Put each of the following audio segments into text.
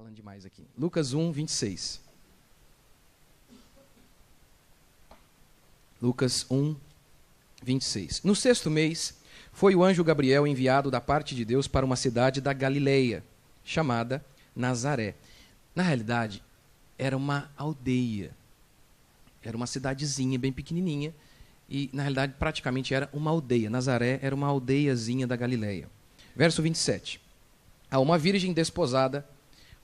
falando demais aqui. Lucas 1, 26. Lucas 1, 26. No 6º mês, foi o anjo Gabriel enviado da parte de Deus para uma cidade da Galileia, chamada Nazaré. Na realidade, era uma aldeia. Era uma cidadezinha bem pequenininha. E, na realidade, praticamente era uma aldeia. Nazaré era uma aldeiazinha da Galileia. Verso 27. Há uma virgem desposada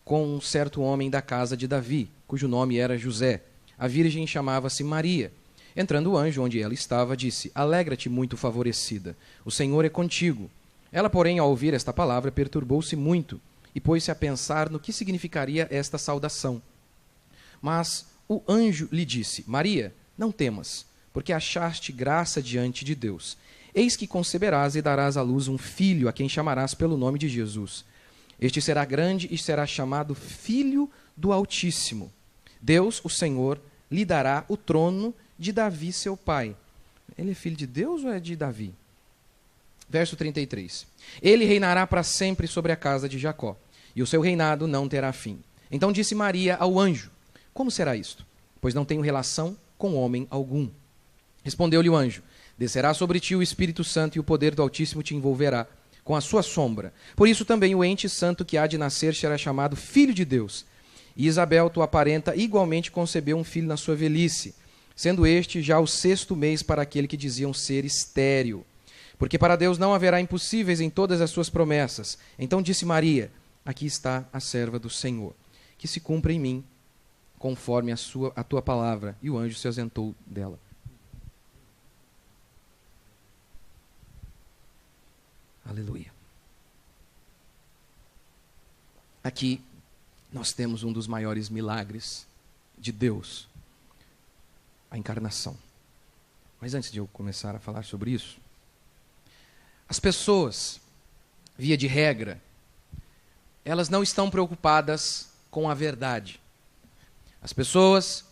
com um certo homem da casa de Davi, cujo nome era José. A virgem chamava-se Maria. Entrando o anjo onde ela estava, disse: Alegra-te, muito favorecida, o Senhor é contigo. Ela, porém, ao ouvir esta palavra, perturbou-se muito e pôs-se a pensar no que significaria esta saudação. Mas o anjo lhe disse: Maria, não temas, porque achaste graça diante de Deus. Eis que conceberás e darás à luz um filho, a quem chamarás pelo nome de Jesus. Este será grande e será chamado Filho do Altíssimo. Deus, o Senhor, lhe dará o trono de Davi, seu pai. Ele é filho de Deus ou é de Davi? Verso 33. Ele reinará para sempre sobre a casa de Jacó, e o seu reinado não terá fim. Então disse Maria ao anjo: Como será isto? Pois não tenho relação com homem algum. Respondeu-lhe o anjo: Descerá sobre ti o Espírito Santo e o poder do Altíssimo te envolverá com a sua sombra. Por isso também o ente santo que há de nascer será chamado Filho de Deus. E Isabel, tua parenta, igualmente concebeu um filho na sua velhice, sendo este já o 6º mês para aquele que diziam ser estéril. Porque para Deus não haverá impossíveis em todas as suas promessas. Então disse Maria: Aqui está a serva do Senhor, que se cumpra em mim conforme a tua palavra. E o anjo se ausentou dela. Aleluia. Aqui nós temos um dos maiores milagres de Deus, a encarnação. Mas antes de eu começar a falar sobre isso, as pessoas, via de regra, elas não estão preocupadas com a verdade. As pessoas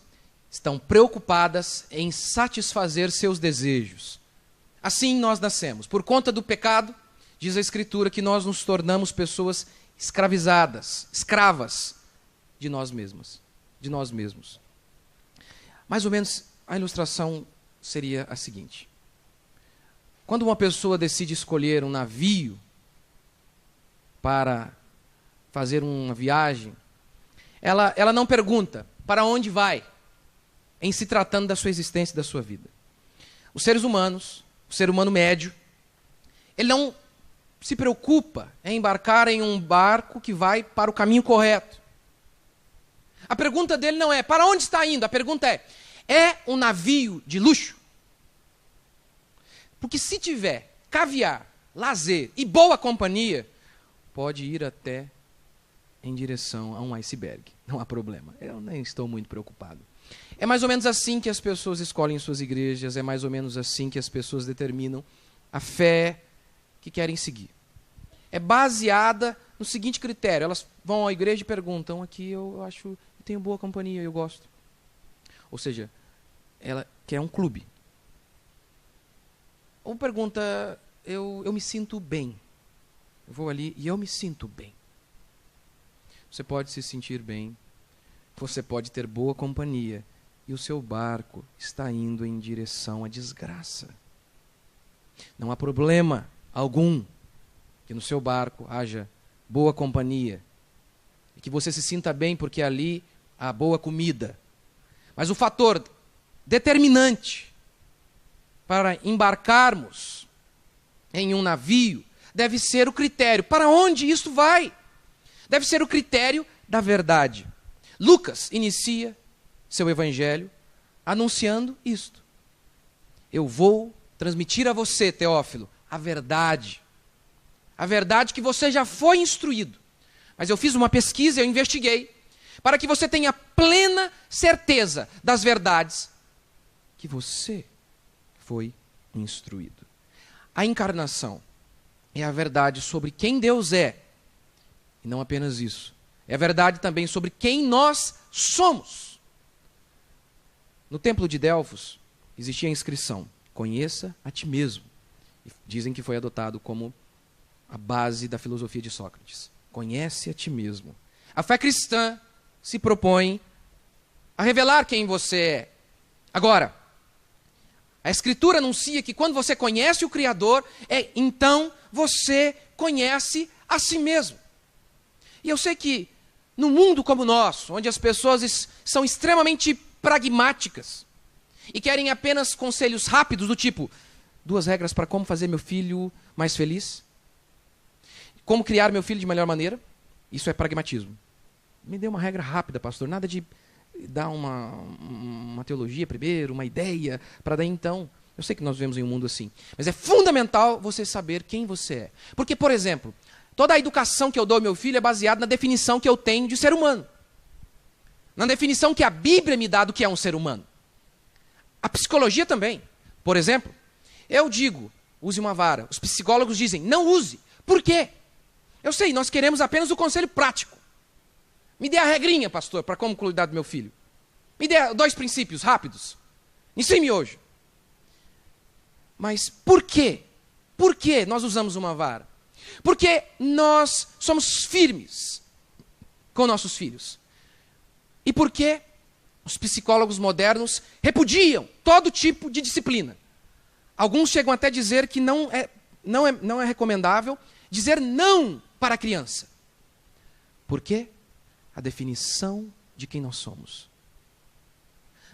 estão preocupadas em satisfazer seus desejos. Assim nós nascemos. Por conta do pecado, diz a Escritura que nós nos tornamos pessoas escravizadas, escravas de nós mesmas, de nós mesmos. Mais ou menos a ilustração seria a seguinte: quando uma pessoa decide escolher um navio para fazer uma viagem, ela não pergunta para onde vai, em se tratando da sua existência e da sua vida. Os seres humanos, o ser humano médio, ele não se preocupa em embarcar em um barco que vai para o caminho correto. A pergunta dele não é: para onde está indo? A pergunta é um navio de luxo? Porque se tiver caviar, lazer e boa companhia, pode ir até em direção a um iceberg. Não há problema. Eu nem estou muito preocupado. É mais ou menos assim que as pessoas escolhem suas igrejas, é mais ou menos assim que as pessoas determinam a fé que querem seguir. É baseada no seguinte critério: elas vão à igreja e perguntam: aqui eu acho, eu tenho boa companhia, eu gosto. Ou seja, ela quer um clube. Ou pergunta: eu me sinto bem. Eu vou ali e eu me sinto bem. Você pode se sentir bem, você pode ter boa companhia, e o seu barco está indo em direção à desgraça. Não há problema algum que no seu barco haja boa companhia e que você se sinta bem porque ali há boa comida. Mas o fator determinante para embarcarmos em um navio deve ser o critério: para onde isso vai? Deve ser o critério da verdade. Lucas inicia seu evangelho anunciando isto: eu vou transmitir a você, Teófilo, a verdade. A verdade que você já foi instruído. Mas eu fiz uma pesquisa, eu investiguei, para que você tenha plena certeza das verdades que você foi instruído. A encarnação é a verdade sobre quem Deus é. E não apenas isso. É a verdade também sobre quem nós somos. No templo de Delfos existia a inscrição: conheça a ti mesmo. E dizem que foi adotado como a base da filosofia de Sócrates. Conhece a ti mesmo. A fé cristã se propõe a revelar quem você é. Agora, a Escritura anuncia que quando você conhece o Criador, então você conhece a si mesmo. E eu sei que num mundo como o nosso, onde as pessoas são extremamente pragmáticas e querem apenas conselhos rápidos do tipo 2 regras para como fazer meu filho mais feliz, como criar meu filho de melhor maneira, isso é pragmatismo. Me dê uma regra rápida, pastor, nada de dar uma teologia primeiro, uma ideia, para daí então... Eu sei que nós vivemos em um mundo assim, mas é fundamental você saber quem você é. Porque, por exemplo, toda a educação que eu dou ao meu filho é baseada na definição que eu tenho de ser humano. Na definição que a Bíblia me dá do que é um ser humano. A psicologia também. Por exemplo, eu digo, use uma vara. Os psicólogos dizem, não use. Por quê? Eu sei, nós queremos apenas o conselho prático. Me dê a regrinha, pastor, para como cuidar do meu filho. Me dê 2 princípios rápidos. Ensine-me hoje. Mas por quê? Por que nós usamos uma vara? Porque nós somos firmes com nossos filhos. E por que os psicólogos modernos repudiam todo tipo de disciplina? Alguns chegam até a dizer que não é recomendável dizer não para a criança. Por quê? A definição de quem nós somos.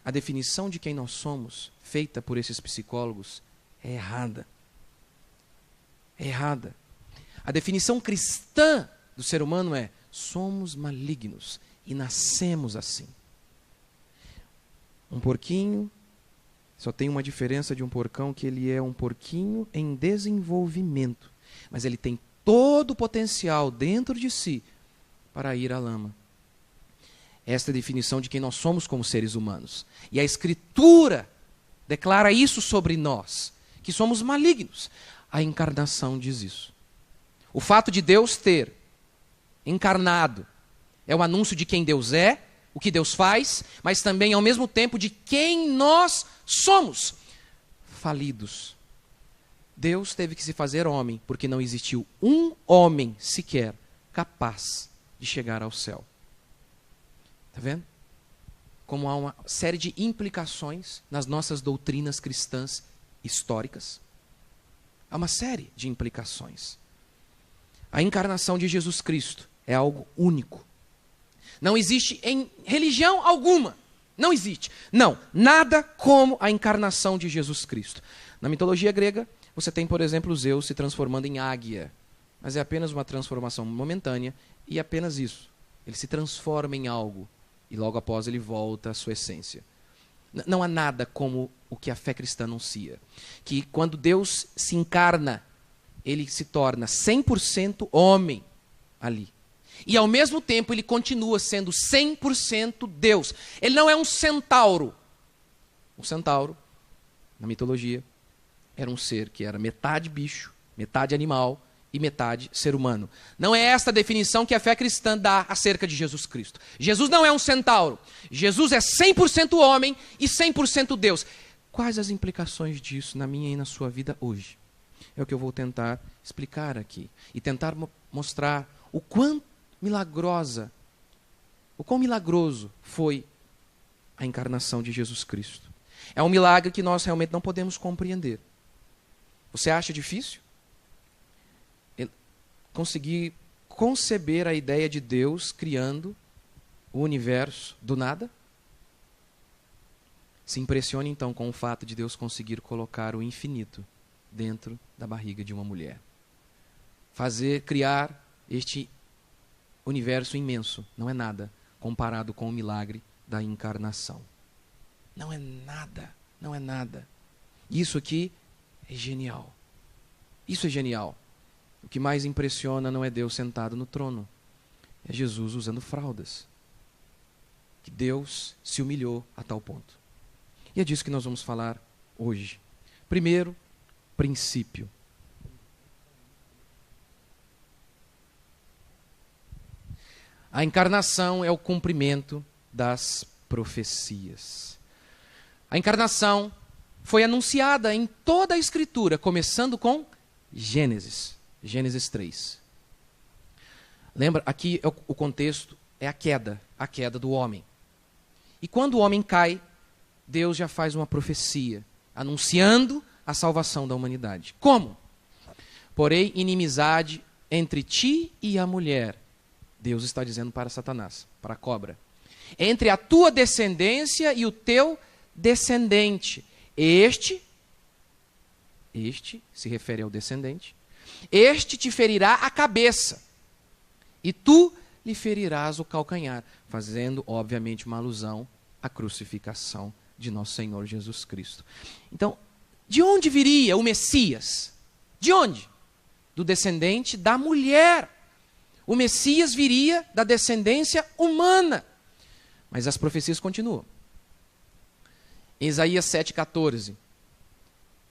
A definição de quem nós somos, feita por esses psicólogos, é errada. É errada. A definição cristã do ser humano é: somos malignos e nascemos assim. Um porquinho só tem uma diferença de um porcão, que ele é um porquinho em desenvolvimento. Mas ele tem todo o potencial dentro de si para ir à lama. Esta é a definição de quem nós somos como seres humanos. E a Escritura declara isso sobre nós, que somos malignos. A encarnação diz isso. O fato de Deus ter encarnado é o anúncio de quem Deus é, o que Deus faz, mas também ao mesmo tempo de quem nós somos. Falidos. Deus teve que se fazer homem, porque não existiu um homem sequer capaz de chegar ao céu. Está vendo? Como há uma série de implicações nas nossas doutrinas cristãs históricas. Há uma série de implicações. A encarnação de Jesus Cristo é algo único. Não existe em religião alguma. Não existe. Não, nada como a encarnação de Jesus Cristo. Na mitologia grega, você tem, por exemplo, Zeus se transformando em águia. Mas é apenas uma transformação momentânea e apenas isso. Ele se transforma em algo e logo após ele volta à sua essência. Não há nada como o que a fé cristã anuncia. Que quando Deus se encarna, ele se torna 100% homem ali. E ao mesmo tempo ele continua sendo 100% Deus. Ele não é um centauro. Um centauro, na mitologia, era um ser que era metade bicho, metade animal e metade ser humano. Não é esta a definição que a fé cristã dá acerca de Jesus Cristo. Jesus não é um centauro. Jesus é 100% homem e 100% Deus. Quais as implicações disso na minha e na sua vida hoje? É o que eu vou tentar explicar aqui. E tentar mostrar o quão milagroso foi a encarnação de Jesus Cristo. É um milagre que nós realmente não podemos compreender. Você acha difícil conseguir conceber a ideia de Deus criando o universo do nada? Se impressione então com o fato de Deus conseguir colocar o infinito dentro da barriga de uma mulher. Criar este universo imenso não é nada comparado com o milagre da encarnação. Não é nada, não é nada. Isso aqui é genial. Isso é genial. O que mais impressiona não é Deus sentado no trono, é Jesus usando fraldas. Que Deus se humilhou a tal ponto. E é disso que nós vamos falar hoje. Primeiro, princípio. A encarnação é o cumprimento das profecias. A encarnação foi anunciada em toda a Escritura, começando com Gênesis 3. Lembra, aqui é o contexto é a queda do homem. E quando o homem cai, Deus já faz uma profecia, anunciando a salvação da humanidade. Como? Porém, inimizade entre ti e a mulher. Deus está dizendo para Satanás, para a cobra. Entre a tua descendência e o teu descendente. Este se refere ao descendente, este te ferirá a cabeça, e tu lhe ferirás o calcanhar, fazendo, obviamente, uma alusão à crucificação de nosso Senhor Jesus Cristo. Então, de onde viria o Messias? De onde? Do descendente da mulher. O Messias viria da descendência humana. Mas as profecias continuam. Em Isaías 7,14,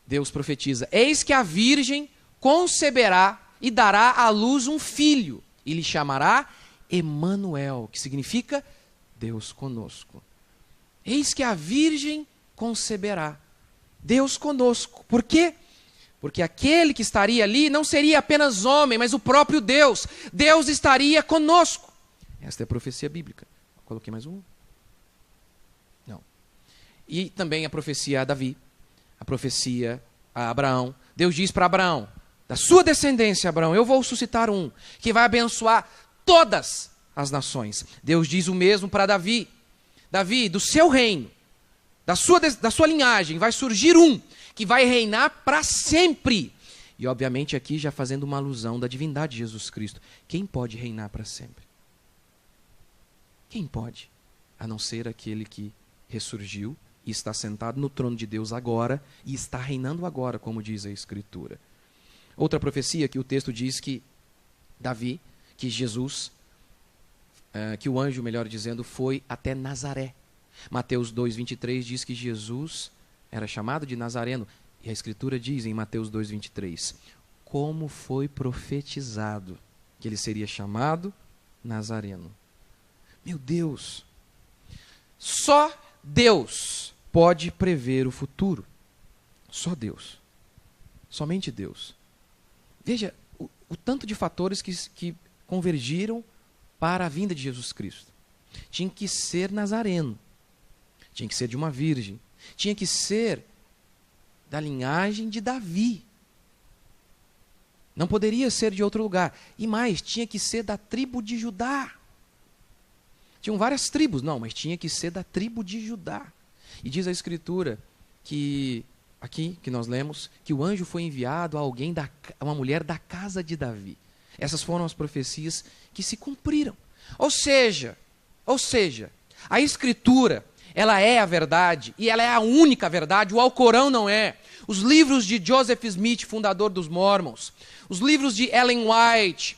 Deus profetiza: eis que a virgem conceberá e dará à luz um filho, e lhe chamará Emanuel, que significa Deus conosco. Eis que a virgem conceberá, Deus conosco. Por quê? Porque aquele que estaria ali não seria apenas homem, mas o próprio Deus. Deus estaria conosco. Esta é a profecia bíblica. Coloquei mais um? Não. E também a profecia a Davi, a profecia a Abraão. Deus diz para Abraão: da sua descendência, Abraão, eu vou suscitar um que vai abençoar todas as nações. Deus diz o mesmo para Davi. Davi, do seu reino, da sua linhagem, vai surgir um que vai reinar para sempre. E obviamente aqui já fazendo uma alusão da divindade de Jesus Cristo. Quem pode reinar para sempre? Quem pode? A não ser aquele que ressurgiu e está sentado no trono de Deus agora e está reinando agora, como diz a Escritura. Outra profecia que o texto diz que Davi, que Jesus, que o anjo, melhor dizendo, foi até Nazaré. Mateus 2,23 diz que Jesus era chamado de Nazareno. E a Escritura diz em Mateus 2,23, como foi profetizado que ele seria chamado Nazareno. Meu Deus! Só Deus pode prever o futuro. Só Deus. Somente Deus. Veja o tanto de fatores que convergiram para a vinda de Jesus Cristo. Tinha que ser nazareno. Tinha que ser de uma virgem. Tinha que ser da linhagem de Davi. Não poderia ser de outro lugar. E mais, tinha que ser da tribo de Judá. Tinham várias tribos, não, mas tinha que ser da tribo de Judá. E diz a Escritura que, aqui que nós lemos, que o anjo foi enviado a alguém, a uma mulher da casa de Davi. Essas foram as profecias que se cumpriram. Ou seja, a Escritura, ela é a verdade, e ela é a única verdade, o Alcorão não é. Os livros de Joseph Smith, fundador dos Mormons, os livros de Ellen White,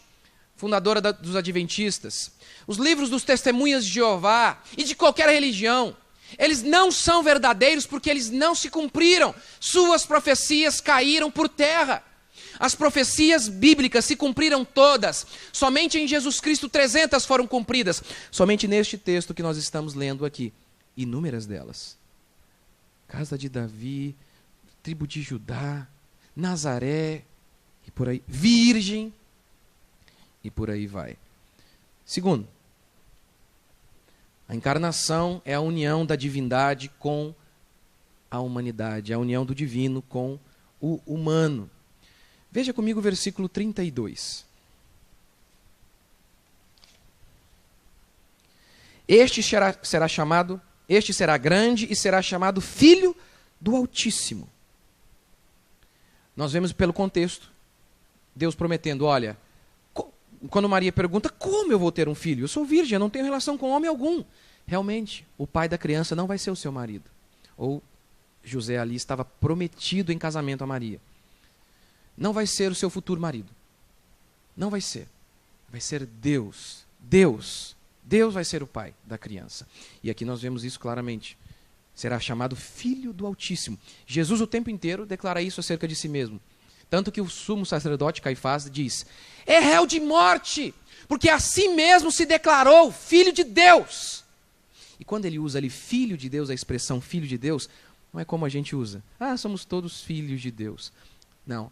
fundadora dos Adventistas, os livros dos Testemunhas de Jeová e de qualquer religião, eles não são verdadeiros porque eles não se cumpriram. Suas profecias caíram por terra. As profecias bíblicas se cumpriram todas. Somente em Jesus Cristo 300 foram cumpridas. Somente neste texto que nós estamos lendo aqui. Inúmeras delas. Casa de Davi, tribo de Judá, Nazaré, e por aí, virgem, e por aí vai. Segundo, a encarnação é a união da divindade com a humanidade, a união do divino com o humano. Veja comigo o versículo 32. Este será grande e será chamado Filho do Altíssimo. Nós vemos pelo contexto, Deus prometendo, olha, quando Maria pergunta, como eu vou ter um filho? Eu sou virgem, eu não tenho relação com homem algum. Realmente, o pai da criança não vai ser o seu marido. Ou José ali estava prometido em casamento a Maria. Não vai ser o seu futuro marido. Não vai ser. Vai ser Deus. Deus vai ser o pai da criança. E aqui nós vemos isso claramente. Será chamado Filho do Altíssimo. Jesus o tempo inteiro declara isso acerca de si mesmo. Tanto que o sumo sacerdote Caifás diz, é réu de morte, porque assim mesmo se declarou Filho de Deus. E quando ele usa ali Filho de Deus, a expressão Filho de Deus, não é como a gente usa. Ah, somos todos filhos de Deus. Não.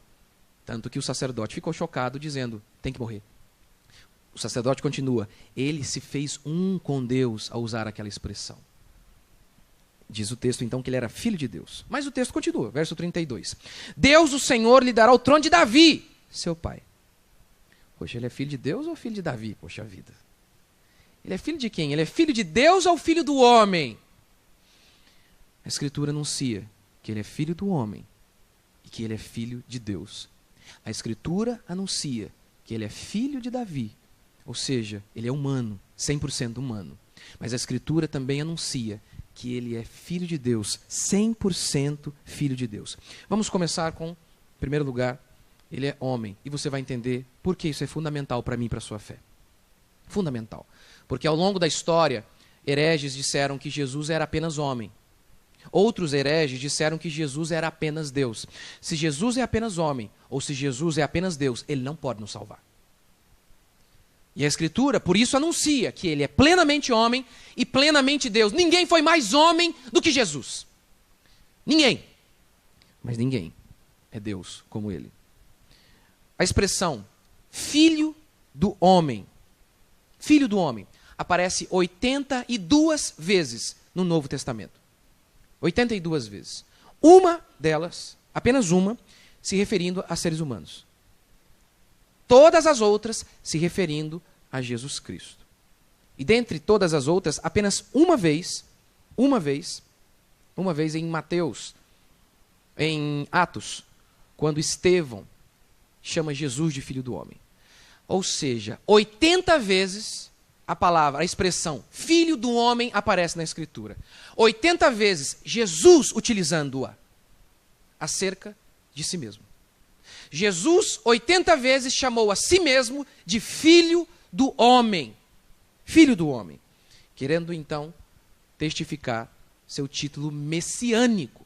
Tanto que o sacerdote ficou chocado dizendo, tem que morrer. O sacerdote continua, ele se fez um com Deus ao usar aquela expressão. Diz o texto então que ele era filho de Deus. Mas o texto continua, verso 32. Deus, o Senhor, lhe dará o trono de Davi, seu pai. Poxa, ele é filho de Deus ou filho de Davi? Poxa vida. Ele é filho de quem? Ele é filho de Deus ou filho do homem? A Escritura anuncia que ele é filho do homem e que ele é filho de Deus. A Escritura anuncia que ele é filho de Davi, ou seja, ele é humano, 100% humano. Mas a Escritura também anuncia que ele é filho de Deus, 100% filho de Deus. Vamos começar com, em primeiro lugar, ele é homem. E você vai entender por que isso é fundamental para mim e para a sua fé. Fundamental. Porque ao longo da história, hereges disseram que Jesus era apenas homem. Outros hereges disseram que Jesus era apenas Deus. Se Jesus é apenas homem, ou se Jesus é apenas Deus, ele não pode nos salvar. E a Escritura, por isso, anuncia que ele é plenamente homem e plenamente Deus. Ninguém foi mais homem do que Jesus. Ninguém. Mas ninguém é Deus como ele. A expressão filho do homem, aparece 82 vezes no Novo Testamento. 82 vezes. Uma delas, apenas uma, se referindo a seres humanos. Todas as outras se referindo a Jesus Cristo. E dentre todas as outras, apenas uma vez em Mateus, em Atos, quando Estevão chama Jesus de filho do homem. Ou seja, 80 vezes a expressão filho do homem aparece na Escritura. 80 vezes Jesus utilizando-a acerca de si mesmo. Jesus 80 vezes chamou a si mesmo de filho do homem. Filho do homem. Querendo então testificar seu título messiânico,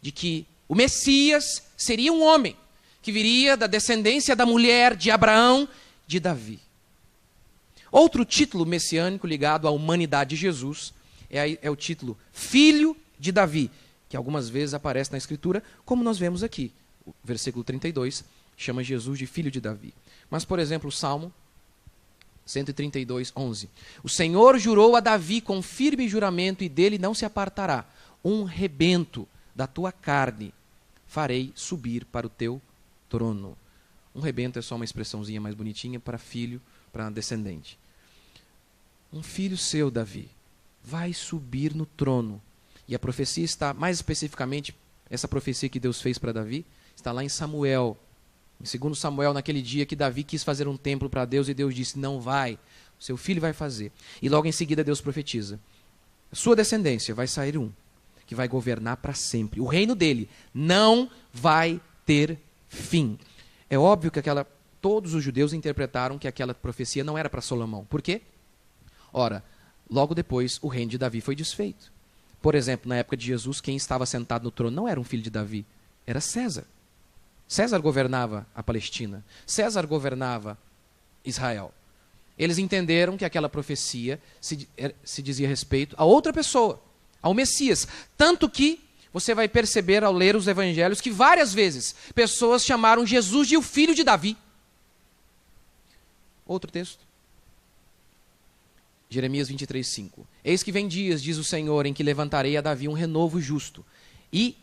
de que o Messias seria um homem, que viria da descendência da mulher de Abraão, de Davi. Outro título messiânico ligado à humanidade de Jesus é o título Filho de Davi, que algumas vezes aparece na Escritura, como nós vemos aqui. O versículo 32 chama Jesus de Filho de Davi. Mas, por exemplo, o Salmo 132, 11. O Senhor jurou a Davi com firme juramento e dele não se apartará. Um rebento da tua carne farei subir para o teu trono. Um rebento é só uma expressãozinha mais bonitinha para filho, para descendente. Um filho seu, Davi, vai subir no trono. E a profecia está, mais especificamente, essa profecia que Deus fez para Davi, está lá em Samuel. Em 2 Samuel, naquele dia que Davi quis fazer um templo para Deus e Deus disse, não vai, o seu filho vai fazer. E logo em seguida Deus profetiza, a sua descendência vai sair um, que vai governar para sempre. O reino dele não vai ter fim. É óbvio que todos os judeus interpretaram que aquela profecia não era para Salomão. Por quê? Ora, logo depois o reino de Davi foi desfeito. Por exemplo, na época de Jesus, quem estava sentado no trono não era um filho de Davi, era César. César governava a Palestina. César governava Israel. Eles entenderam que aquela profecia se dizia respeito a outra pessoa, ao Messias. Tanto que você vai perceber ao ler os evangelhos que várias vezes pessoas chamaram Jesus de o filho de Davi. Outro texto. Jeremias 23, 5. Eis que vem dias, diz o Senhor, em que levantarei a Davi um renovo justo. E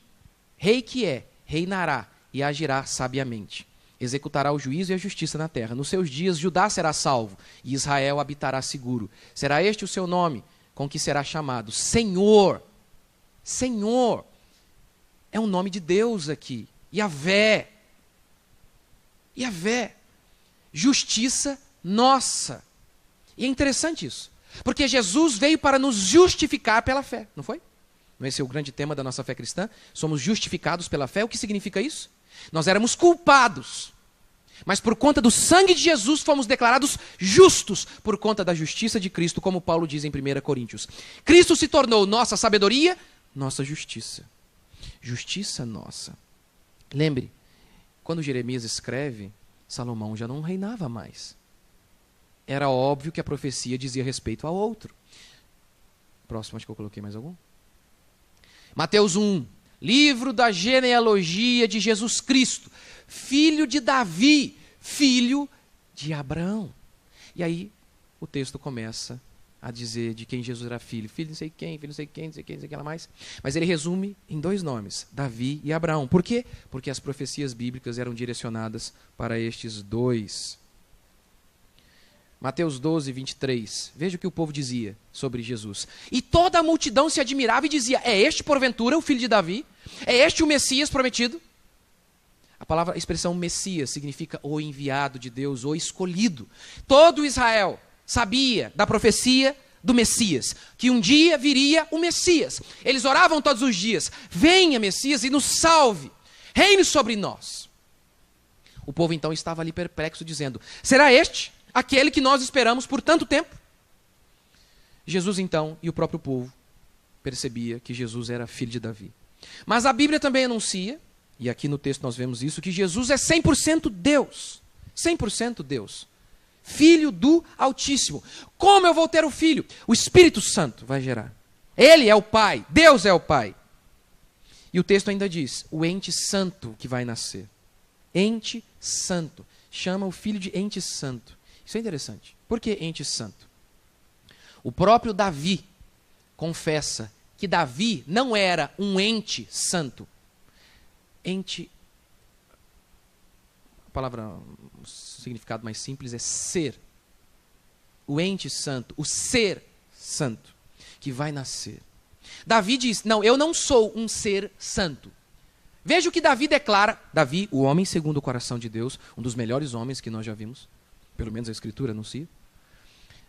rei que é, reinará e agirá sabiamente. Executará o juízo e a justiça na terra. Nos seus dias Judá será salvo e Israel habitará seguro. Será este o seu nome, com que será chamado Senhor. Senhor. É um nome de Deus aqui. Yahvé. Yahvé. Justiça nossa. E é interessante isso. Porque Jesus veio para nos justificar pela fé, não foi? Não esse é o grande tema da nossa fé cristã? Somos justificados pela fé. O que significa isso? Nós éramos culpados, mas por conta do sangue de Jesus fomos declarados justos por conta da justiça de Cristo, como Paulo diz em 1 Coríntios. Cristo se tornou nossa sabedoria, nossa justiça. Justiça nossa. Lembre, quando Jeremias escreve, Salomão já não reinava mais. Era óbvio que a profecia dizia respeito ao outro. Próximo, acho que eu coloquei mais algum. Mateus 1. Livro da genealogia de Jesus Cristo, filho de Davi, filho de Abraão. E aí o texto começa a dizer de quem Jesus era filho. Filho não sei quem, filho não sei quem, não sei quem, não sei quem mais. Mas ele resume em 2 nomes, Davi e Abraão. Por quê? Porque as profecias bíblicas eram direcionadas para estes 2. Mateus 12, 23. Veja o que o povo dizia sobre Jesus. E toda a multidão se admirava e dizia: é este, porventura, o filho de Davi? É este o Messias prometido? A expressão Messias significa o enviado de Deus, o escolhido. Todo Israel sabia da profecia do Messias, que um dia viria o Messias. Eles oravam todos os dias: venha Messias e nos salve, reine sobre nós. O povo então estava ali perplexo, dizendo: será este aquele que nós esperamos por tanto tempo? Jesus então, e o próprio povo, percebia que Jesus era filho de Davi. Mas a Bíblia também anuncia, e aqui no texto nós vemos isso, que Jesus é 100% Deus. 100% Deus. Filho do Altíssimo. Como eu vou ter o filho? O Espírito Santo vai gerar. Ele é o Pai, Deus é o Pai. E o texto ainda diz, o ente santo que vai nascer. Ente santo. Chama o filho de ente santo. Isso é interessante. Por que ente santo? O próprio Davi confessa que Davi não era um ente santo. Ente, a palavra, o significado mais simples é ser. O ente santo, o ser santo, que vai nascer. Davi diz, não, eu não sou um ser santo. Veja o que Davi declara. Davi, o homem segundo o coração de Deus, um dos melhores homens que nós já vimos, pelo menos a Escritura anuncia.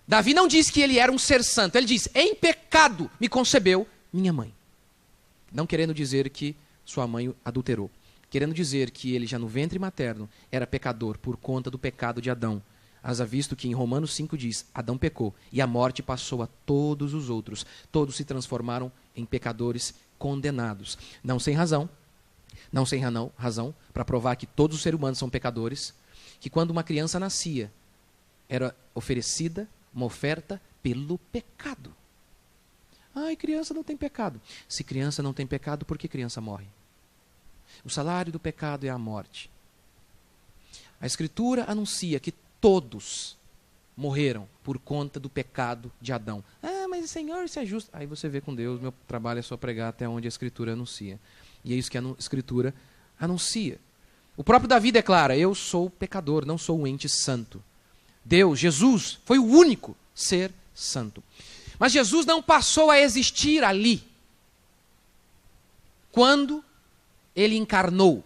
Davi não diz que ele era um ser santo, ele diz, em pecado me concebeu minha mãe. Não querendo dizer que sua mãe adulterou. Querendo dizer que ele já no ventre materno era pecador por conta do pecado de Adão. Haja visto que em Romanos 5 diz, Adão pecou e a morte passou a todos os outros. Todos se transformaram em pecadores condenados. Não sem razão para provar que todos os seres humanos são pecadores, que quando uma criança nascia, era oferecida uma oferta pelo pecado. Ai, criança não tem pecado. Se criança não tem pecado, por que criança morre? O salário do pecado é a morte. A Escritura anuncia que todos morreram por conta do pecado de Adão. Ah, mas Senhor, isso é justo. Aí você vê com Deus, meu trabalho é só pregar até onde a Escritura anuncia. E é isso que a Escritura anuncia. O próprio Davi declara, eu sou pecador, não sou um ente santo. Deus, Jesus, foi o único ser santo. Mas Jesus não passou a existir ali quando ele encarnou.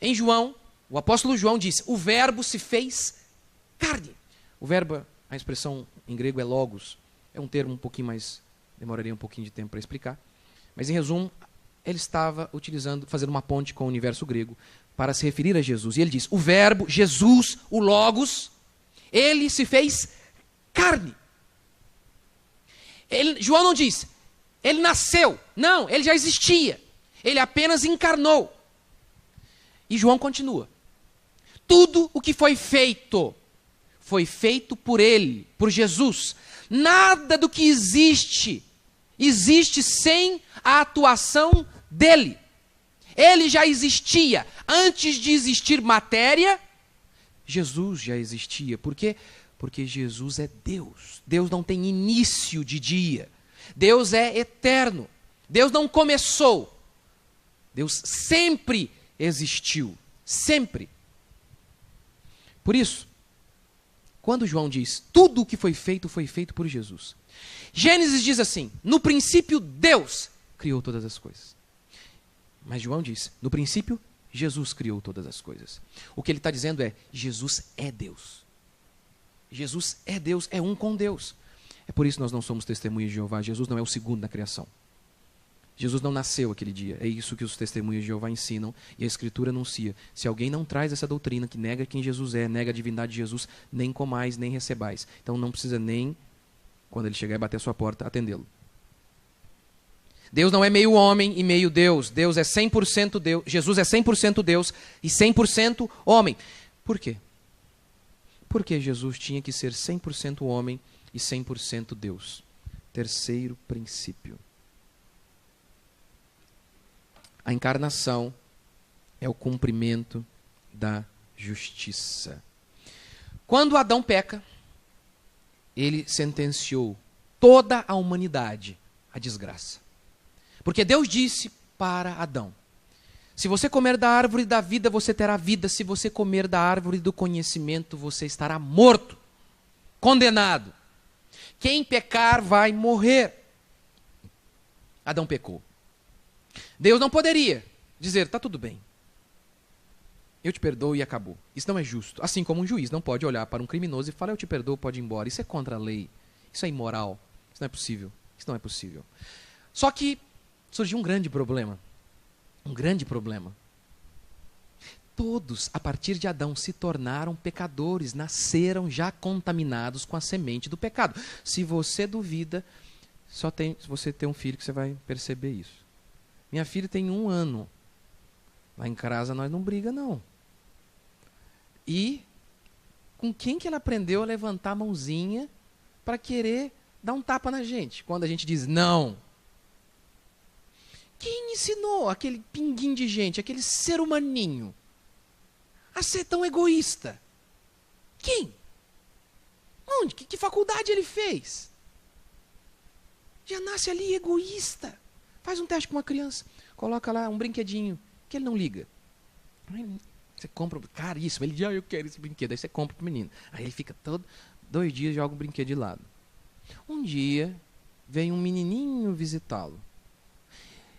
Em João, o apóstolo João diz, o verbo se fez carne. O verbo, a expressão em grego é logos. É um termo um pouquinho mais, demoraria um pouquinho de tempo para explicar. Mas em resumo, ele estava fazendo uma ponte com o universo grego para se referir a Jesus. E ele diz, o verbo, Jesus, o logos, ele se fez carne. João não diz, ele nasceu. Não, ele já existia. Ele apenas encarnou. E João continua. Tudo o que foi feito por ele, por Jesus. Nada do que existe sem a atuação dele. Ele já existia. Antes de existir matéria, Jesus já existia. Por quê? Porque Jesus é Deus. Deus não tem início de dia. Deus é eterno. Deus não começou. Deus sempre existiu. Sempre. Por isso, quando João diz, tudo o que foi feito por Jesus. Gênesis diz assim, no princípio Deus criou todas as coisas. Mas João diz, no princípio Jesus criou todas as coisas. O que ele está dizendo é, Jesus é Deus. Jesus é Deus, é um com Deus. É por isso que nós não somos testemunhas de Jeová. Jesus não é o segundo na criação. Jesus não nasceu aquele dia. É isso que os testemunhas de Jeová ensinam e a Escritura anuncia. Se alguém não traz essa doutrina que nega quem Jesus é, nega a divindade de Jesus, nem comais, nem recebais. Então não precisa nem, quando ele chegar e bater a sua porta, atendê-lo. Deus não é meio homem e meio Deus. Deus é 100% Deus. Jesus é 100% Deus e 100% homem. Por quê? Porque Jesus tinha que ser 100% homem e 100% Deus. Terceiro princípio. A encarnação é o cumprimento da justiça. Quando Adão peca, ele sentenciou toda a humanidade à desgraça. Porque Deus disse para Adão: se você comer da árvore da vida, você terá vida. Se você comer da árvore do conhecimento, você estará morto, condenado. Quem pecar vai morrer. Adão pecou. Deus não poderia dizer: está tudo bem, eu te perdoo e acabou. Isso não é justo. Assim como um juiz não pode olhar para um criminoso e falar: eu te perdoo, pode ir embora. Isso é contra a lei. Isso é imoral. Isso não é possível. Isso não é possível. Só que surgiu um grande problema. Um grande problema. Todos, a partir de Adão, se tornaram pecadores, nasceram já contaminados com a semente do pecado. Se você duvida, se você tem um filho que você vai perceber isso. Minha filha tem 1 ano. Lá em casa nós não briga, não. E com quem que ela aprendeu a levantar a mãozinha para querer dar um tapa na gente, quando a gente diz não? Quem ensinou aquele pinguim de gente, aquele ser humaninho, a ser tão egoísta? Quem? Onde? Que faculdade ele fez? Já nasce ali egoísta. Faz um teste com uma criança, coloca lá um brinquedinho que ele não liga. Você compra, caríssimo, ele diz: eu quero esse brinquedo. Aí você compra pro menino. Aí ele fica 2 dias e joga o brinquedo de lado. Um dia, vem um menininho visitá-lo.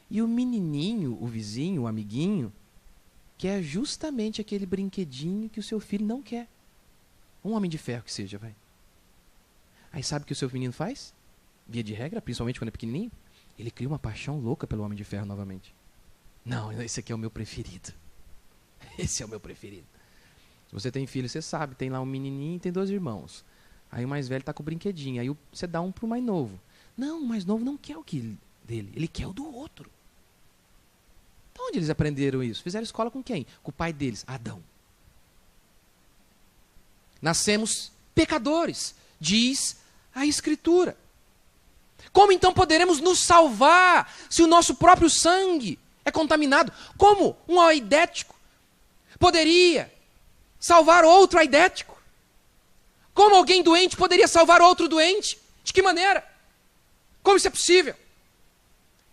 E o menininho, o vizinho, o amiguinho, quer justamente aquele brinquedinho que o seu filho não quer. Um homem de ferro que seja, vai. Aí sabe o que o seu menino faz? Via de regra, principalmente quando é pequenininho, ele cria uma paixão louca pelo homem de ferro novamente. Não, esse aqui é o meu preferido. Esse é o meu preferido. Se você tem filho, você sabe, tem lá um menininho e tem 2 irmãos. Aí o mais velho está com o brinquedinho, aí você dá um pro mais novo. Não, o mais novo não quer o que dele, ele quer o do outro. Então, onde eles aprenderam isso? Fizeram escola com quem? Com o pai deles, Adão. Nascemos pecadores, diz a Escritura. Como então poderemos nos salvar se o nosso próprio sangue é contaminado? Como um aidético poderia salvar outro aidético? Como alguém doente poderia salvar outro doente? De que maneira? Como isso é possível?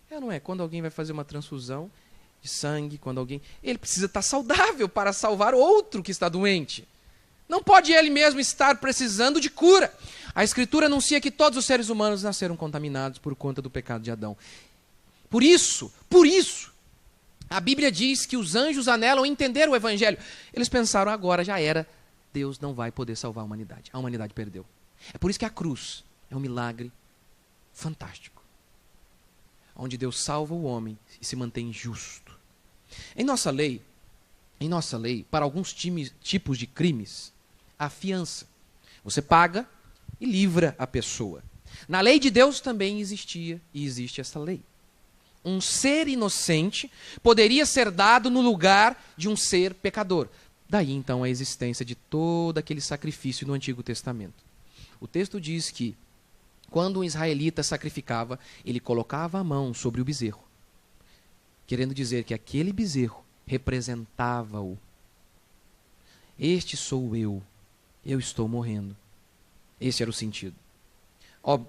Não é? Quando alguém vai fazer uma transfusão de sangue, ele precisa estar saudável para salvar outro que está doente. Não pode ele mesmo estar precisando de cura. A Escritura anuncia que todos os seres humanos nasceram contaminados por conta do pecado de Adão. Por isso, a Bíblia diz que os anjos anelam entender o Evangelho. Eles pensaram: agora já era, Deus não vai poder salvar a humanidade. A humanidade perdeu. É por isso que a cruz é um milagre fantástico, onde Deus salva o homem e se mantém justo. Em nossa lei, para alguns tipos de crimes, há fiança. Você paga e livra a pessoa. Na lei de Deus também existia e existe essa lei. Um ser inocente poderia ser dado no lugar de um ser pecador. Daí então a existência de todo aquele sacrifício no Antigo Testamento. O texto diz que quando um israelita sacrificava, ele colocava a mão sobre o bezerro, querendo dizer que aquele bezerro representava-o. Este sou eu estou morrendo. Esse era o sentido.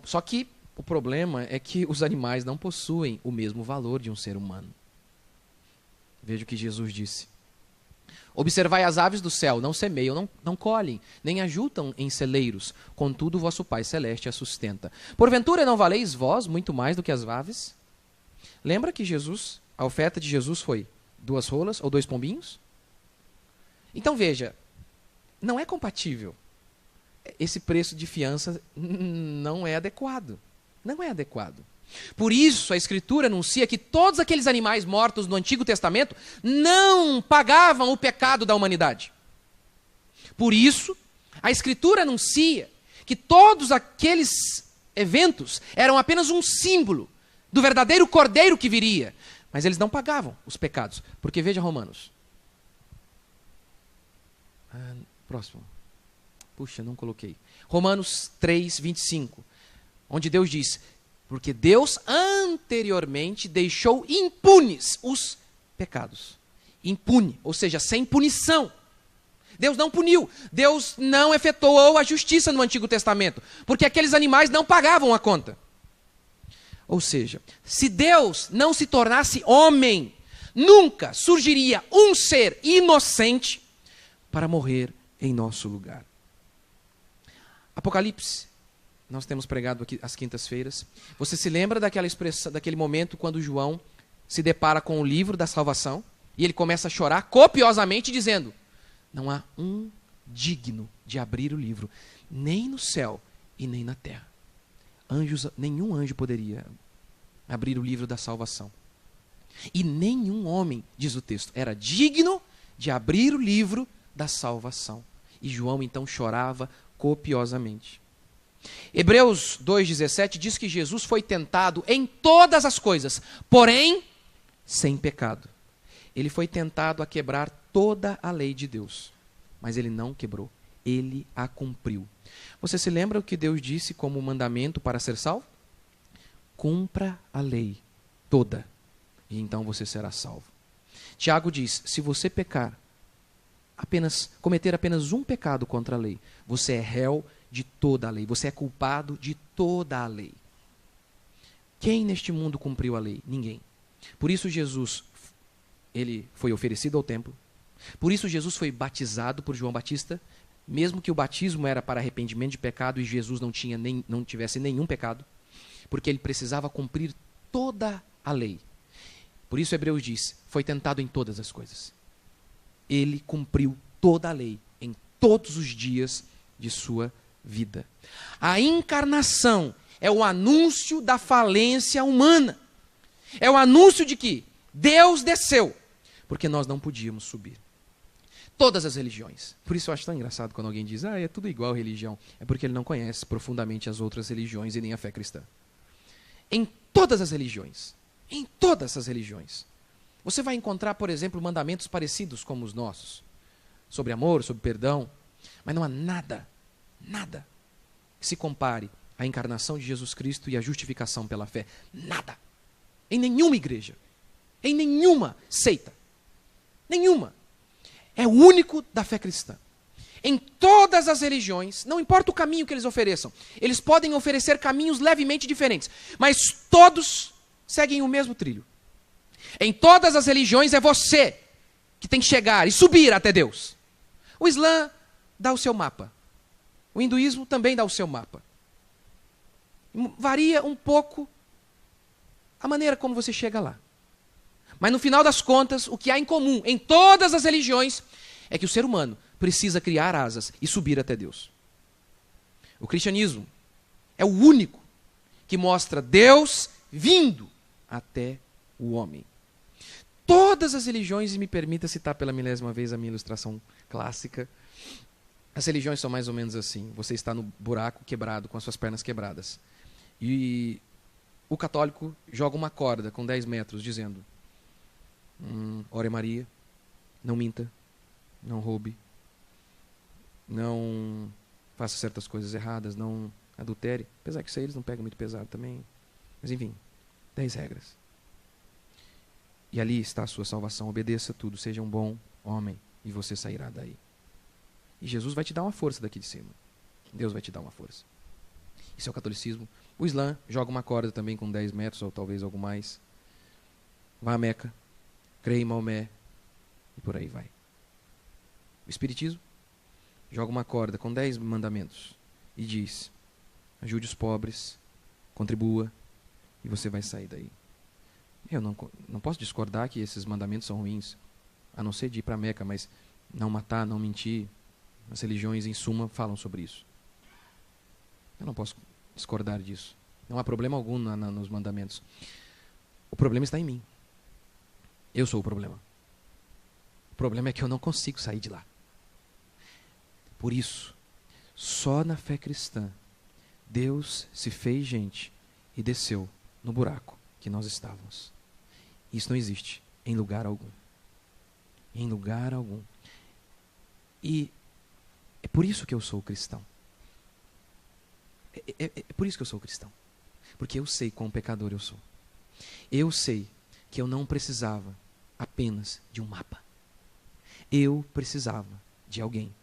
Só que o problema é que os animais não possuem o mesmo valor de um ser humano. Veja o que Jesus disse: observai as aves do céu, não semeiam, não colhem, nem ajuntam em celeiros, contudo vosso Pai Celeste a sustenta. Porventura não valeis vós muito mais do que as aves? Lembra que a oferta de Jesus foi 2 rolas ou 2 pombinhos? Então veja, não é compatível. Esse preço de fiança não é adequado. Não é adequado. Por isso, a Escritura anuncia que todos aqueles animais mortos no Antigo Testamento não pagavam o pecado da humanidade. Por isso, a Escritura anuncia que todos aqueles eventos eram apenas um símbolo do verdadeiro Cordeiro que viria. Mas eles não pagavam os pecados. Porque veja Romanos. Próximo. Puxa, não coloquei. Romanos 3, 25. Onde Deus diz: porque Deus anteriormente deixou impunes os pecados. Impune, ou seja, sem punição. Deus não puniu. Deus não efetuou a justiça no Antigo Testamento, porque aqueles animais não pagavam a conta. Ou seja, se Deus não se tornasse homem, nunca surgiria um ser inocente para morrer em nosso lugar. Apocalipse, nós temos pregado aqui às quintas-feiras. Você se lembra daquela expressão, daquele momento quando João se depara com o livro da salvação e ele começa a chorar copiosamente dizendo: não há um digno de abrir o livro, nem no céu e nem na terra. Nenhum anjo poderia abrir o livro da salvação. E nenhum homem, diz o texto, era digno de abrir o livro da salvação. E João então chorava copiosamente. Hebreus 2,17 diz que Jesus foi tentado em todas as coisas, porém sem pecado. Ele foi tentado a quebrar toda a lei de Deus, mas ele não quebrou, ele a cumpriu. Você se lembra o que Deus disse como mandamento para ser salvo? Cumpra a lei toda, e então você será salvo. Tiago diz: se você cometer apenas um pecado contra a lei, você é réu de toda a lei, você é culpado de toda a lei. Quem neste mundo cumpriu a lei? Ninguém. Por isso Jesus, ele foi oferecido ao templo, por isso Jesus foi batizado por João Batista, mesmo que o batismo era para arrependimento de pecado e Jesus não tivesse nenhum pecado, porque ele precisava cumprir toda a lei. Por isso Hebreus diz: foi tentado em todas as coisas. Ele cumpriu toda a lei em todos os dias de sua vida. A encarnação é o anúncio da falência humana. É o anúncio de que Deus desceu, porque nós não podíamos subir. Todas as religiões. Por isso eu acho tão engraçado quando alguém diz: é tudo igual religião. É porque ele não conhece profundamente as outras religiões e nem a fé cristã. Em todas as religiões, você vai encontrar, por exemplo, mandamentos parecidos como os nossos, sobre amor, sobre perdão, mas não há nada que se compare à encarnação de Jesus Cristo e à justificação pela fé. Nada. Em nenhuma igreja, em nenhuma seita, nenhuma. É o único da fé cristã. Em todas as religiões, não importa o caminho que eles ofereçam, eles podem oferecer caminhos levemente diferentes, mas todos seguem o mesmo trilho. Em todas as religiões é você que tem que chegar e subir até Deus. O Islã dá o seu mapa. O hinduísmo também dá o seu mapa. Varia um pouco a maneira como você chega lá. Mas no final das contas, o que há em comum em todas as religiões é que o ser humano precisa criar asas e subir até Deus. O cristianismo é o único que mostra Deus vindo até o homem. Todas as religiões, e me permita citar pela 1000ª vez a minha ilustração clássica, as religiões são mais ou menos assim: você está no buraco quebrado, com as suas pernas quebradas. E o católico joga uma corda com 10 metros, dizendo: ore Maria, não minta, não roube, não faça certas coisas erradas, não adultere. Apesar que isso aí eles não pegam muito pesado também. Mas enfim, 10 regras. E ali está a sua salvação. Obedeça tudo, seja um bom homem e você sairá daí. E Jesus vai te dar uma força daqui de cima. Deus vai te dar uma força. Isso é o catolicismo. O Islã joga uma corda também com 10 metros ou talvez algo mais. Vá a Meca, crê em Maomé e por aí vai. O Espiritismo joga uma corda com 10 mandamentos e diz: ajude os pobres, contribua e você vai sair daí. Eu não posso discordar que esses mandamentos são ruins, a não ser de ir para a Meca, mas não matar, não mentir, as religiões em suma falam sobre isso. Eu não posso discordar disso. Não há problema algum nos mandamentos. O problema está em mim. Eu sou o problema. O problema é que eu não consigo sair de lá. Por isso, só na fé cristã, Deus se fez gente e desceu no buraco que nós estávamos. Isso não existe em lugar algum. Em lugar algum. E é por isso que eu sou cristão. É por isso que eu sou cristão. Porque eu sei quão pecador eu sou. Eu sei que eu não precisava apenas de um mapa. Eu precisava de alguém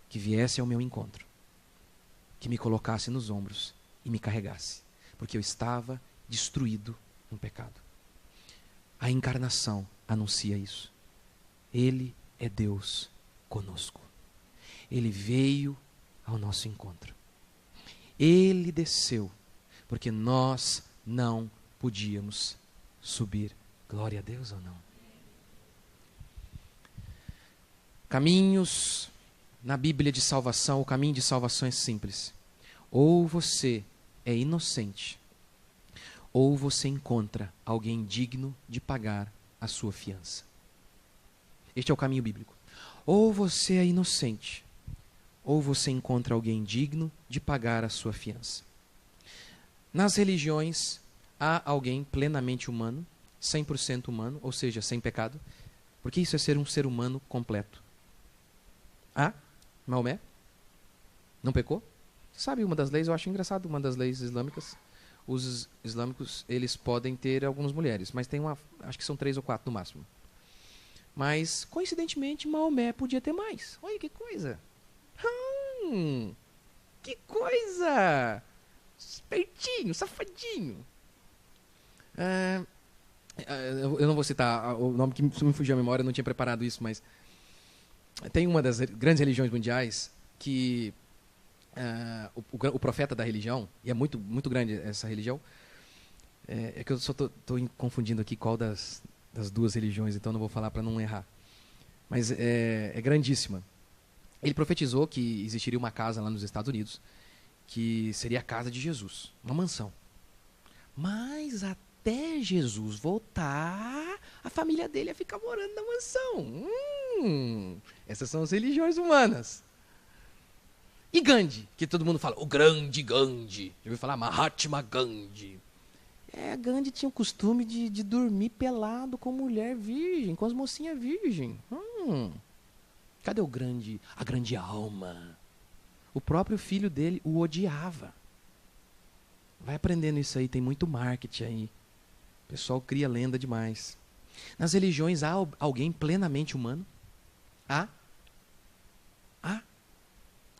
que viesse ao meu encontro, que me colocasse nos ombros e me carregasse, porque eu estava destruído no pecado. A encarnação anuncia isso. Ele é Deus conosco. Ele veio ao nosso encontro. Ele desceu, porque nós não podíamos subir. Glória a Deus ou não? Caminhos na Bíblia de salvação, o caminho de salvação é simples. Ou você é inocente, ou você encontra alguém digno de pagar a sua fiança. Este é o caminho bíblico. Ou você é inocente, ou você encontra alguém digno de pagar a sua fiança. Nas religiões, há alguém plenamente humano, 100% humano, ou seja, sem pecado, porque isso é ser um ser humano completo. Ah, Maomé não pecou? Sabe uma das leis, eu acho engraçado, uma das leis islâmicas, os islâmicos, eles podem ter algumas mulheres, mas tem acho que são 3 ou 4 no máximo. Mas, coincidentemente, Maomé podia ter mais. Olha que coisa. Que coisa. Espertinho, safadinho. Eu não vou citar o nome que me fugiu à memória, eu não tinha preparado isso, mas tem uma das grandes religiões mundiais que o profeta da religião, e é muito, muito grande essa religião, é que eu só estou confundindo aqui qual das duas religiões, então não vou falar para não errar. Mas é grandíssima. Ele profetizou que existiria uma casa lá nos Estados Unidos, que seria a casa de Jesus, uma mansão. Mas até Jesus voltar, a família dele ia ficar morando na mansão. Essas são as religiões humanas. E Gandhi, que todo mundo fala, o grande Gandhi. Já ouviu falar? Mahatma Gandhi. Gandhi tinha o costume de dormir pelado com mulher virgem, com as mocinhas virgem. Cadê a grande alma? O próprio filho dele o odiava. Vai aprendendo isso aí, tem muito marketing aí. O pessoal cria lenda demais. Nas religiões há alguém plenamente humano? Há?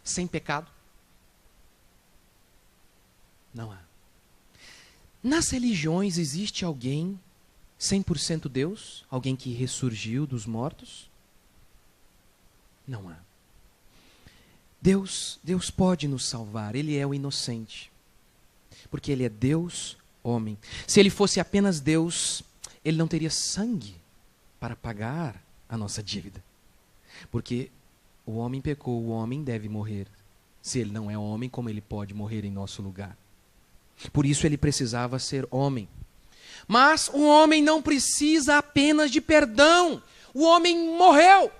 Sem pecado? Não há. Nas religiões existe alguém 100% Deus? Alguém que ressurgiu dos mortos? Não há. Deus pode nos salvar, Ele é o inocente. Porque Ele é Deus, homem. Se Ele fosse apenas Deus, Ele não teria sangue para pagar a nossa dívida. Porque o homem pecou, o homem deve morrer. Se Ele não é homem, como Ele pode morrer em nosso lugar? Por isso Ele precisava ser homem. Mas o homem não precisa apenas de perdão. O homem morreu.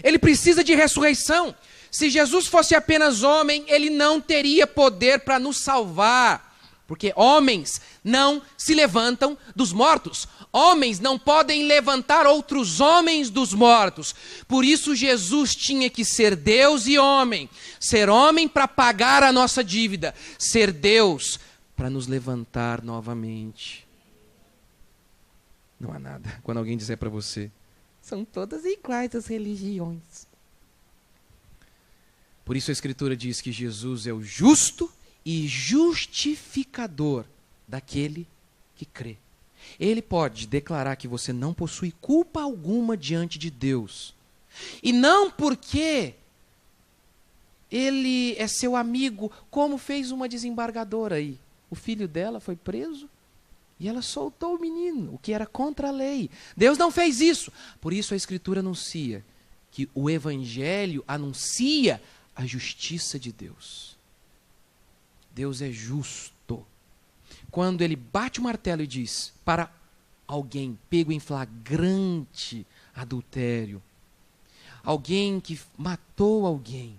Ele precisa de ressurreição. Se Jesus fosse apenas homem, Ele não teria poder para nos salvar. Porque homens não se levantam dos mortos. Homens não podem levantar outros homens dos mortos. Por isso Jesus tinha que ser Deus e homem. Ser homem para pagar a nossa dívida. Ser Deus para nos levantar novamente. Não há nada. Quando alguém disser para você, são todas iguais as religiões. Por isso a Escritura diz que Jesus é o justo e justificador daquele que crê. Ele pode declarar que você não possui culpa alguma diante de Deus. E não porque ele é seu amigo, como fez uma desembargadora aí. O filho dela foi preso e ela soltou o menino, o que era contra a lei. Deus não fez isso. Por isso a Escritura anuncia que o Evangelho anuncia a justiça de Deus. Deus é justo. Quando Ele bate o martelo e diz para alguém pego em flagrante adultério, alguém que matou alguém,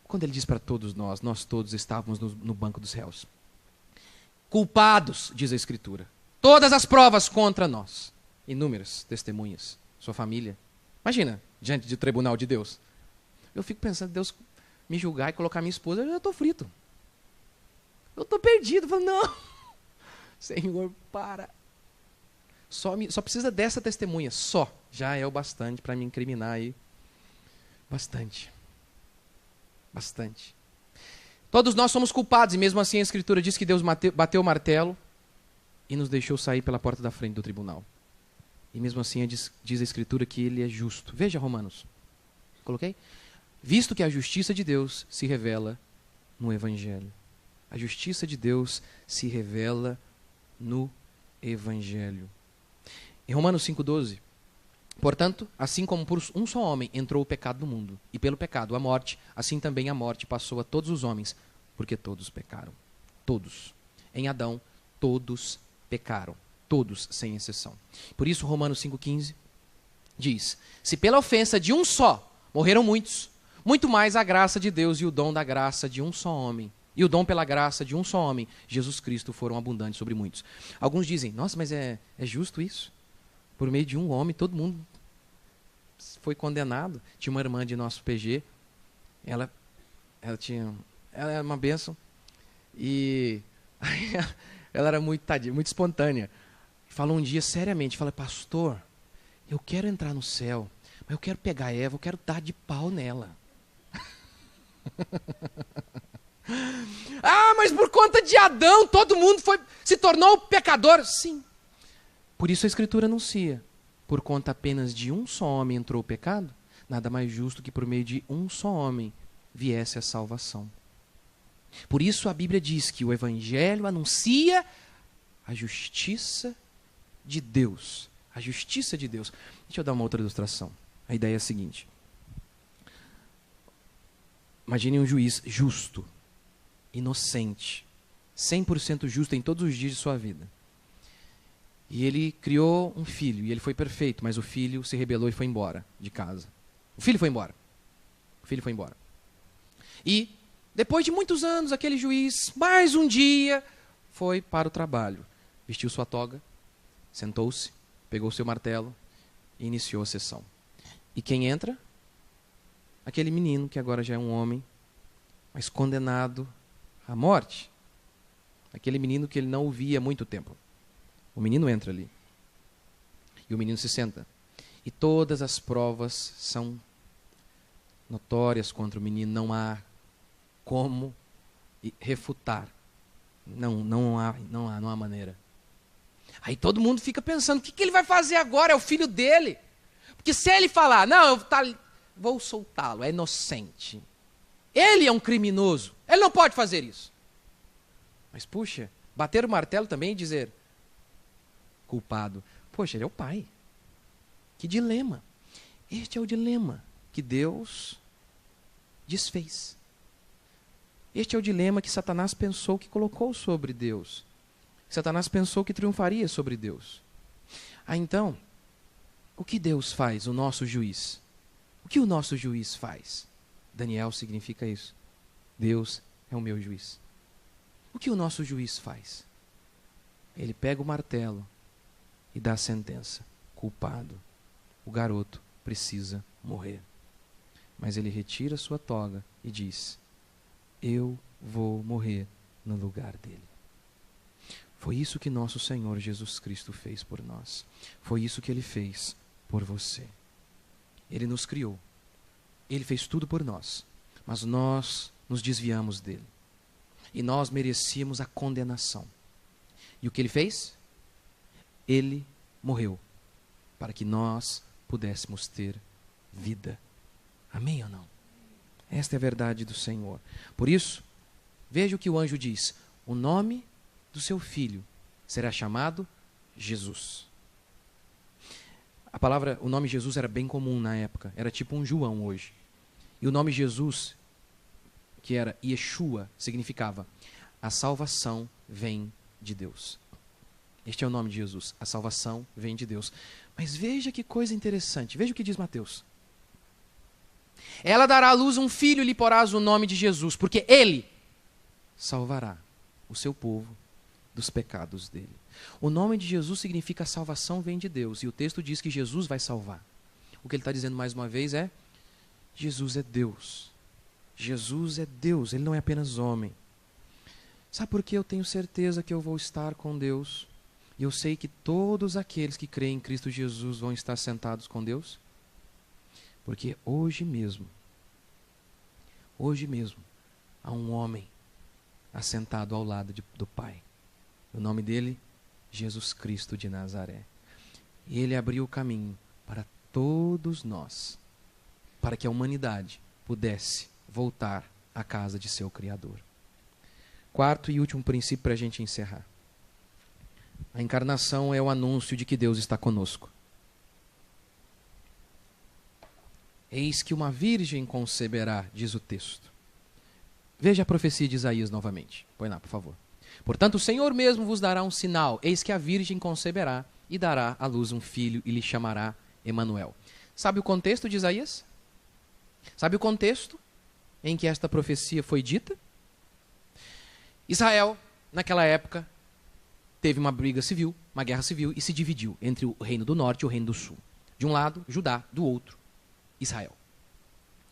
quando Ele diz para todos nós todos estávamos no banco dos réus. Culpados, diz a Escritura. Todas as provas contra nós. Inúmeras testemunhas. Sua família. Imagina, diante do tribunal de Deus. Eu fico pensando, Deus me julgar e colocar minha esposa, eu já estou frito. Eu estou perdido. Eu falo, não. Senhor, para. Só precisa dessa testemunha. Só. Já é o bastante para me incriminar aí. Bastante. Bastante. Todos nós somos culpados, e mesmo assim a Escritura diz que Deus bateu o martelo e nos deixou sair pela porta da frente do tribunal. E mesmo assim diz a Escritura que Ele é justo. Veja Romanos. Coloquei? Visto que a justiça de Deus se revela no Evangelho. A justiça de Deus se revela no Evangelho. Em Romanos 5,12, portanto, assim como por um só homem entrou o pecado no mundo, e pelo pecado a morte, assim também a morte passou a todos os homens, porque todos pecaram. Todos. Em Adão, todos pecaram. Todos, sem exceção. Por isso, Romanos 5,15 diz: se pela ofensa de um só morreram muitos, muito mais a graça de Deus e o dom da graça de um só homem, e o dom pela graça de um só homem, Jesus Cristo, foram abundantes sobre muitos. Alguns dizem, nossa, mas é justo isso? Por meio de um homem, todo mundo foi condenado. Tinha uma irmã de nosso PG, ela era uma bênção, e ela era muito tadinha, muito espontânea. Falou um dia seriamente, falou, pastor, eu quero entrar no céu, mas eu quero pegar Eva, eu quero dar de pau nela. Ah, mas por conta de Adão, todo mundo se tornou pecador. Sim. Por isso a Escritura anuncia, por conta apenas de um só homem entrou o pecado, nada mais justo que por meio de um só homem viesse a salvação. Por isso a Bíblia diz que o Evangelho anuncia a justiça de Deus. A justiça de Deus. Deixa eu dar uma outra ilustração. A ideia é a seguinte. Imagine um juiz justo, inocente, 100% justo em todos os dias de sua vida. E ele criou um filho, e ele foi perfeito, mas o filho se rebelou e foi embora de casa. O filho foi embora. O filho foi embora. E, depois de muitos anos, aquele juiz, mais um dia, foi para o trabalho. Vestiu sua toga, sentou-se, pegou seu martelo e iniciou a sessão. E quem entra? Aquele menino que agora já é um homem, mas condenado à morte. Aquele menino que ele não ouvia há muito tempo. O menino entra ali. E o menino se senta. E todas as provas são notórias contra o menino. Não há como refutar. Não há maneira. Aí todo mundo fica pensando, o que ele vai fazer agora? É o filho dele. Porque se ele falar, não, vou soltá-lo, é inocente. Ele é um criminoso. Ele não pode fazer isso. Mas, puxa, bater o martelo também e dizer, culpado. Poxa, ele é o pai. Que dilema. Este é o dilema que Deus desfez. Este é o dilema que Satanás pensou que colocou sobre Deus. Satanás pensou que triunfaria sobre Deus. Então, o que Deus faz, o nosso juiz? O que o nosso juiz faz? Daniel significa isso. Deus é o meu juiz. O que o nosso juiz faz? Ele pega o martelo e dá a sentença. Culpado. O garoto precisa morrer. Mas ele retira sua toga e diz, eu vou morrer no lugar dele. Foi isso que nosso Senhor Jesus Cristo fez por nós. Foi isso que ele fez por você. Ele nos criou. Ele fez tudo por nós. Mas nós nos desviamos dele. E nós merecíamos a condenação. E o que ele fez? Ele morreu para que nós pudéssemos ter vida. Amém ou não? Esta é a verdade do Senhor. Por isso, veja o que o anjo diz. O nome do seu filho será chamado Jesus. O nome Jesus era bem comum na época. Era tipo um João hoje. E o nome Jesus, que era Yeshua, significava a salvação vem de Deus. Este é o nome de Jesus. A salvação vem de Deus. Mas veja que coisa interessante. Veja o que diz Mateus. Ela dará à luz um filho e lhe porás o nome de Jesus, porque ele salvará o seu povo dos pecados dele. O nome de Jesus significa a salvação vem de Deus. E o texto diz que Jesus vai salvar. O que ele está dizendo mais uma vez é, Jesus é Deus. Jesus é Deus, ele não é apenas homem. Sabe por que eu tenho certeza que eu vou estar com Deus? E eu sei que todos aqueles que creem em Cristo Jesus vão estar sentados com Deus? Porque hoje mesmo Hoje mesmo há um homem assentado ao lado do Pai. O nome dele, Jesus Cristo de Nazaré. E ele abriu o caminho para todos nós, para que a humanidade pudesse voltar à casa de seu Criador. Quarto e último princípio para a gente encerrar. A encarnação é o anúncio de que Deus está conosco. Eis que uma virgem conceberá, diz o texto. Veja a profecia de Isaías novamente. Põe lá, por favor. Portanto, o Senhor mesmo vos dará um sinal. Eis que a virgem conceberá e dará à luz um filho e lhe chamará Emanuel. Sabe o contexto de Isaías? Sabe o contexto em que esta profecia foi dita? Israel, naquela época, teve uma briga civil, uma guerra civil, e se dividiu entre o reino do norte e o reino do sul. De um lado, Judá, do outro, Israel.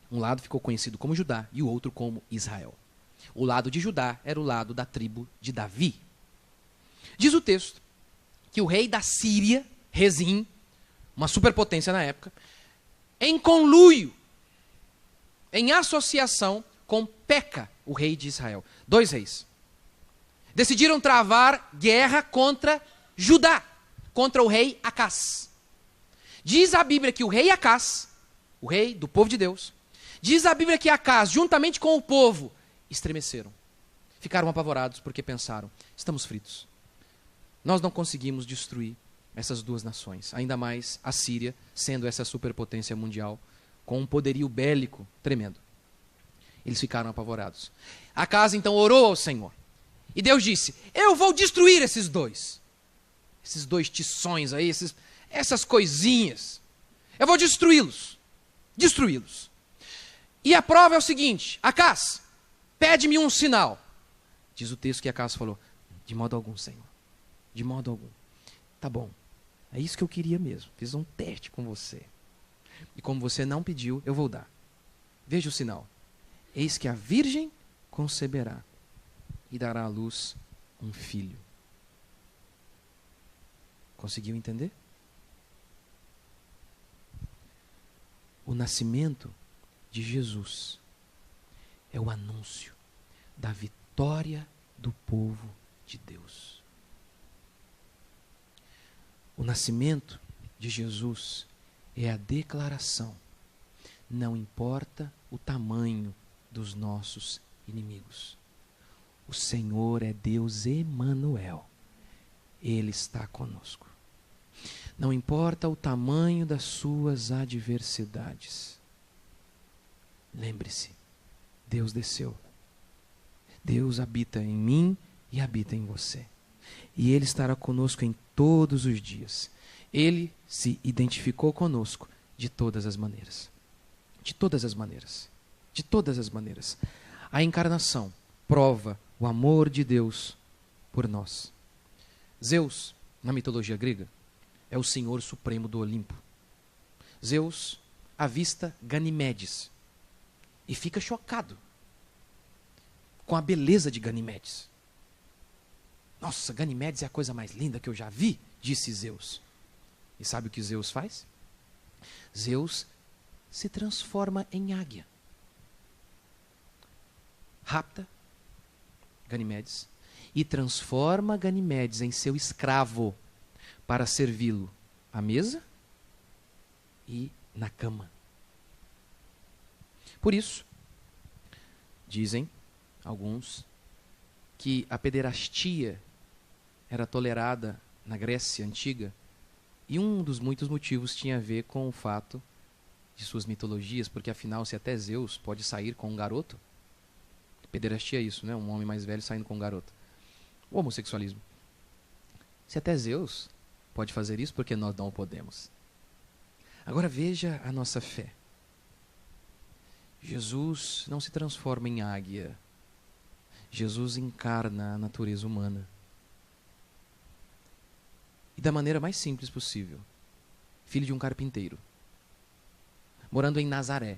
Um lado ficou conhecido como Judá e o outro como Israel. O lado de Judá era o lado da tribo de Davi. Diz o texto que o rei da Síria, Rezim, uma superpotência na época, em conluio, em associação com Peca, o rei de Israel. 2 reis. Decidiram travar guerra contra Judá, contra o rei Acás. Diz a Bíblia que o rei Acás, o rei do povo de Deus, diz a Bíblia que Acás, juntamente com o povo, estremeceram. Ficaram apavorados porque pensaram, estamos fritos. Nós não conseguimos destruir essas duas nações, ainda mais a Síria, sendo essa superpotência mundial, com um poderio bélico tremendo. Eles ficaram apavorados. Acás então orou ao Senhor. E Deus disse, eu vou destruir esses dois tições aí, essas coisinhas. Eu vou destruí-los. Destruí-los. E a prova é o seguinte, Acás, pede-me um sinal. Diz o texto que Acás falou, de modo algum, Senhor. De modo algum. Tá bom, é isso que eu queria mesmo. Fiz um teste com você. E como você não pediu, eu vou dar. Veja o sinal. Eis que a virgem conceberá e dará à luz um filho. Conseguiu entender? O nascimento de Jesus é o anúncio da vitória do povo de Deus. O nascimento de Jesus é a declaração, não importa o tamanho dos nossos inimigos. O Senhor é Deus Emanuel. Ele está conosco. Não importa o tamanho das suas adversidades. Lembre-se, Deus desceu. Deus habita em mim e habita em você. E Ele estará conosco em todos os dias. Ele se identificou conosco de todas as maneiras. De todas as maneiras. De todas as maneiras. A encarnação prova o amor de Deus por nós. Zeus, na mitologia grega, é o Senhor Supremo do Olimpo. Zeus avista Ganimedes e fica chocado com a beleza de Ganimedes. Nossa, Ganimedes é a coisa mais linda que eu já vi, disse Zeus. E sabe o que Zeus faz? Zeus se transforma em águia. Rapta Ganimedes e transforma Ganimedes em seu escravo para servi-lo à mesa e na cama. Por isso, dizem alguns que a pederastia era tolerada na Grécia Antiga e um dos muitos motivos tinha a ver com o fato de suas mitologias, porque afinal, se até Zeus pode sair com um garoto, pederastia é isso, né? Um homem mais velho saindo com um garoto. O homossexualismo. Se até Zeus pode fazer isso, porque nós não podemos. Agora veja a nossa fé. Jesus não se transforma em águia. Jesus encarna a natureza humana. E da maneira mais simples possível. Filho de um carpinteiro. Morando em Nazaré.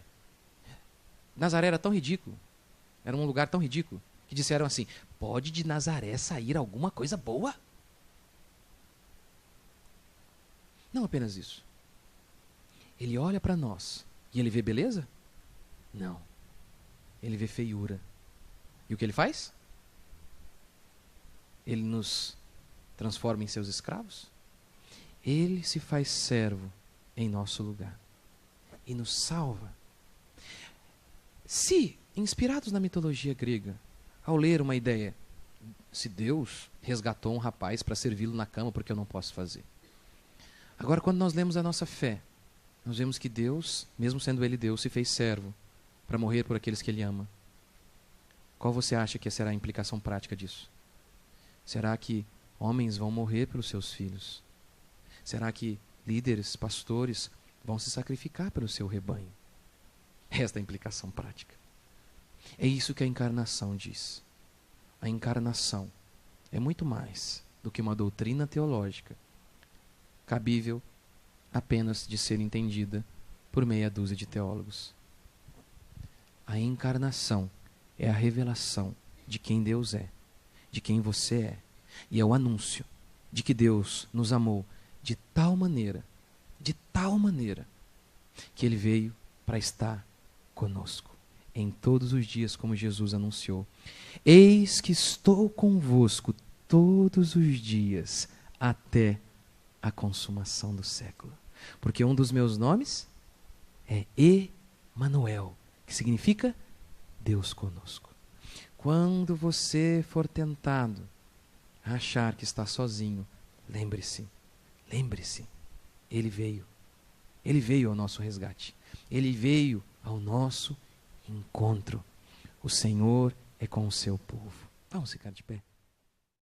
Nazaré era tão ridículo. Era um lugar tão ridículo. Que disseram assim, pode de Nazaré sair alguma coisa boa? Não apenas isso. Ele olha para nós e ele vê beleza? Não. ele vê feiura. E o que ele faz? Ele nos transforma em seus escravos. Ele se faz servo em nosso lugar e nos salva. Se, inspirados na mitologia grega, ao ler uma ideia, se Deus resgatou um rapaz para servi-lo na cama porque eu não posso fazer. Agora, quando nós lemos a nossa fé, nós vemos que Deus, mesmo sendo Ele Deus, se fez servo para morrer por aqueles que Ele ama. Qual você acha que será a implicação prática disso? Será que homens vão morrer pelos seus filhos? Será que líderes, pastores, vão se sacrificar pelo seu rebanho? Esta é a implicação prática. É isso que a encarnação diz. A encarnação é muito mais do que uma doutrina teológica, cabível apenas de ser entendida por meia dúzia de teólogos. A encarnação é a revelação de quem Deus é, de quem você é, e é o anúncio de que Deus nos amou de tal maneira, que Ele veio para estar conosco em todos os dias, como Jesus anunciou. Eis que estou convosco todos os dias até a consumação do século. Porque um dos meus nomes é Emanuel, que significa Deus conosco. Quando você for tentado a achar que está sozinho, lembre-se, Ele veio ao nosso resgate, Ele veio ao nosso encontro. O Senhor é com o seu povo. Vamos ficar de pé.